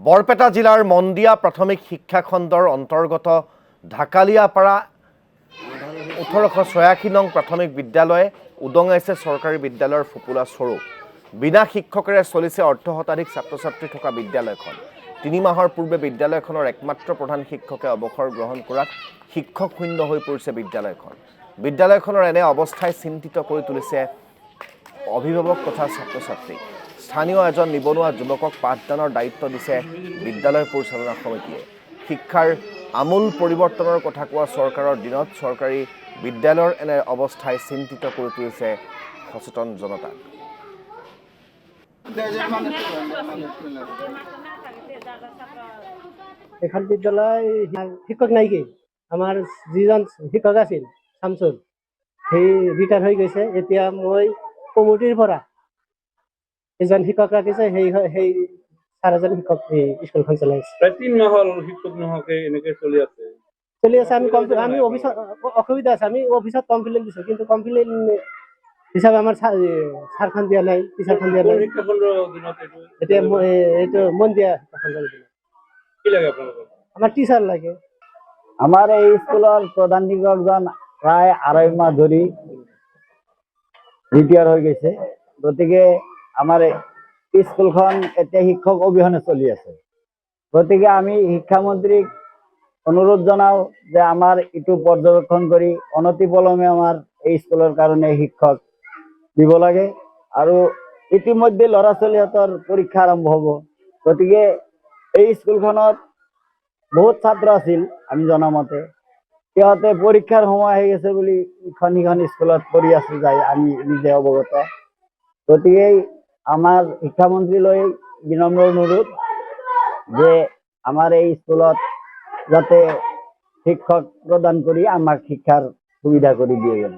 বৰপেটা জিলাৰ মন্দিয়া প্ৰাথমিক শিক্ষা খণ্ডৰ অন্তৰ্গত ঢাকালিয়াপাৰা 1886 নং প্ৰাথমিক বিদ্যালয়ে উদঙাইছে চৰকাৰী বিদ্যালয়ৰ ফুপুলা স্বৰূপ। বিনা শিক্ষকেৰে চলিছে অৰ্ধশতাধিক ছাত্ৰ ছাত্ৰী থকা বিদ্যালয়খন। 3 মাহৰ পূৰ্বে বিদ্যালয়খনৰ একমাত্ৰ প্ৰধান শিক্ষকে অৱসৰ গ্ৰহণ কৰাত শিক্ষক শূন্য হৈ পৰিছে বিদ্যালয়খন। বিদ্যালয়খনৰ এনে অৱস্থাই চিন্তিত কৰি তুলিছে অভিভাৱক তথা ছাত্ৰ ছাত্ৰী। স্থানীয় এজন নিবনুৱা যুৱকক পাঠদানৰ দায়িত্ব দিছে বিদ্যালয় পৰিচালনা সমিতিয়ে। শিক্ষাৰ আমূল পৰিৱৰ্তনৰ কথা কোৱা চৰকাৰৰ দিনত চৰকাৰী বিদ্যালয়ৰ এনে অৱস্থাই চিন্তিত কৰি তুলিছে সচেতন জনতাক। এখন বিদ্যালয় শিক্ষক নাই কি আমাৰ যিজন শিক্ষক আছিল শামসুল সেই ৰিটায়াৰ হৈ গৈছে। এতিয়া মই কমিটিৰ পৰা এজন শিক্ষক ৰাখিছে, সেই চাৰ এজন শিক্ষক স্কুলখন চলাই আছে। প্ৰায় 3 মাহ হ'ল শিক্ষক নোহোৱাকে এনেকে চলি আছে। আমি অফিচত অসুবিধা আছে, আমি অফিচত কমপ্লেইন দিছো, কিন্তু কমপ্লেইন হিচাপে আমাৰ ছাৰখন দিয়া নাই, টিচাৰখন দিয়া নাই। এতিয়া এইটো মন দিয়া কি লাগে আপোনালোকক? আমাৰ টিচাৰ লাগে। আমাৰ এই স্কুলৰ প্ৰধান শিক্ষকজন প্ৰায় 2.5 মাহ ধৰি ৰিটায়াৰ হৈ গৈছে। গতিকে আমাৰ স্কুলখন এতিয়া শিক্ষক অবিহনে চলি আছে। গতিকে আমি শিক্ষামন্ত্ৰীক অনুৰোধ জনাও যে আমাৰ ইটো পৰ্যবেক্ষণ কৰি অনতিপলমে আমাৰ এই স্কুলৰ কাৰণে শিক্ষক দিব লাগে। আৰু ইতিমধ্যে ল'ৰা ছোৱালীহঁতৰ পৰীক্ষা আৰম্ভ হ'ব। গতিকে এই স্কুলখনত বহুত ছাত্ৰ আছিল, আমি জনামতে সিহঁতে পৰীক্ষাৰ সময় আহি আছে বুলি ইখন সিখন স্কুলত পঢ়ি আছে যায়, আমি নিজে অৱগত। গতিকে আমাৰ শিক্ষামন্ত্ৰীলৈ বিনম্ৰ অনুৰোধ যে আমাৰ এই স্কুলত যাতে শিক্ষক প্ৰদান কৰি আমাক শিক্ষাৰ সুবিধা কৰি দিয়ে যেন।